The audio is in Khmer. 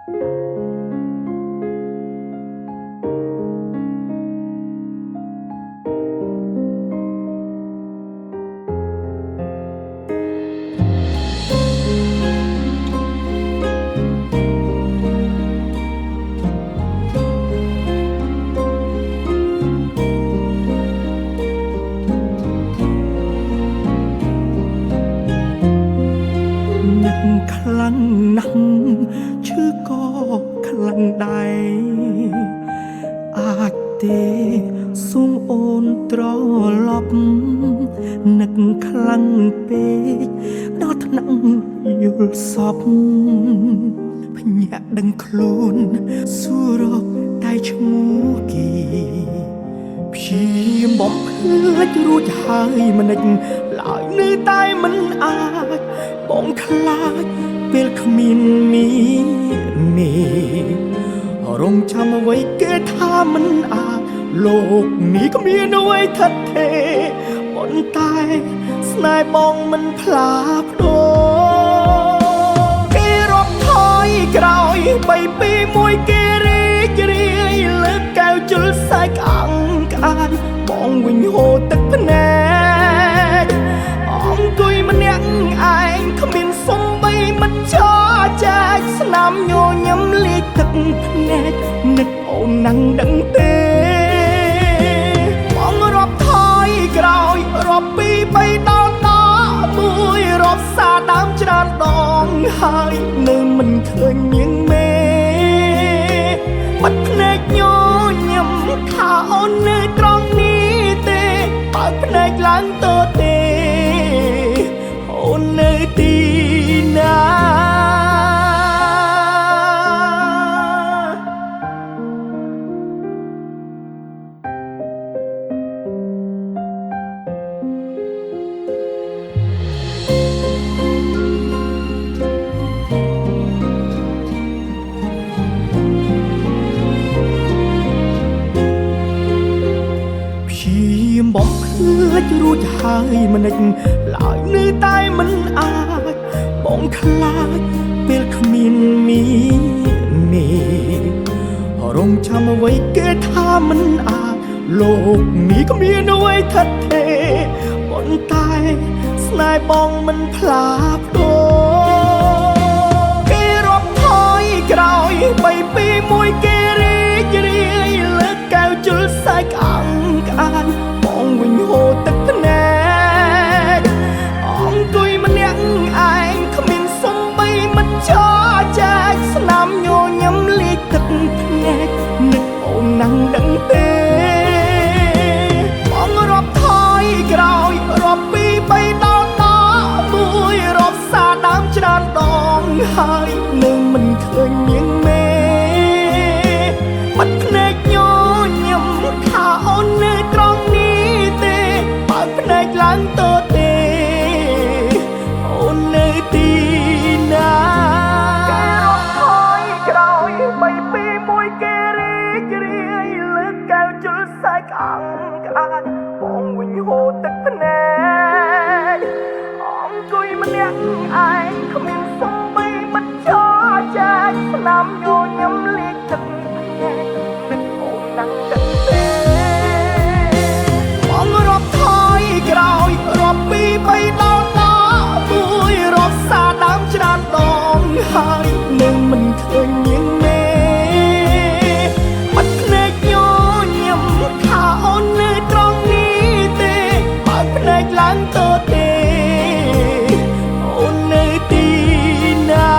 នឹកខ្លាំងណាស់ឈឺក៏ខ្លាំងដែរអាចទេសូមអូនត្រឡប់នឹកខ្លាំងពេកដល់ថ្នាក់យល់សពភ្ញាក់ដឹងខ្លួនសួររកតែឈ្មោះគេព្យាយាមបំភ្លេចរួចហើយមិននិចឡើយនៅតែមិនអាចបងខ្លាចពេលគ្មាននេះរងចាំអ្វីគេថាមិនអាចលោកនេះគ្មានអ្វីថិតទេប៉ុន្តែស្នេហ៍បងមិនផ្លាប្ដូរគេរាប់ថយក្រោយ3 2 1គេរីករាយលើកកែវជុលសាយក្អាំងក្អាយបងវិញហូរទឹកភ្នែកអង្គុយម្នាក់ឯងគ្មានសំបីមិនចោចែកស្នាមញញឹមលាយទឹកភ្នែកនឹកអូនណាំងដឹងទេបងរាប់ថយក្រោយរាប់2 3ដល់1រាប់សាដើមច្រើនដងហើយនៅមិនឃើញនាងមេបាត់ភ្នែកញញឹមថាអូននៅត្រង់នេះទេបើភ្នែកឡើងទៅទេអូននៅទីណាបំភ្លេចរួចហើយមិននិចឡើយនៅតែមិនអាចបងខ្លាចពេលគ្មាននេះរងចាំអ្វីគេថាមិនអាចលោកនេះគ្មានអ្វីថិតទេប៉ុន្តែស្នេហ៍បងមិនផ្លាប្ដូរគេរាប់ថយក្រោយ3 2 1គេរីករាយលើកកែវជុលសាយក្អាំងក្អាយបងវិញហូរទឹកភ្នែកអង្គុយម្នាក់ឯងគ្មានសំបីមិនចោចែកស្នាមញញឹមលាយទឹកភ្នែកនឹកអូនណាំងដឹងទេបងរាប់ថយក្រោយរាប់2 3ដល់1រាប់សាដើមច្រើនដងហើយនៅមិនឃើញនាងមេបាត់ភ្នែកញញឹមថាអូននៅត្រង់នេះទេបើភ្នែកឡើងទៅទេអូននៅទីណាគេរត់ថយក្រោយ3 2 1គេរីករាយលើកកែវជុលសាយក្អាំងក្អាយបងវិញហូរទឹកភ្នែកអង្គុយម្នាក់ឯងគ្មានសំបីមិនចោចែកស្នាមញញឹមលាយទឹកភ្នែកនឹកអូនណាំងដឹងទេបងរាប់ថយក្រោយរាប់2 3ដល់1រាប់សាដើមច្រើនដងហើយនៅមិនឃើញនាងមេបាត់ភ្នែកញញឹមថាអូននៅត្រង់នេះទេបើភ្នែកឡើងទៅទេអូននៅទីណា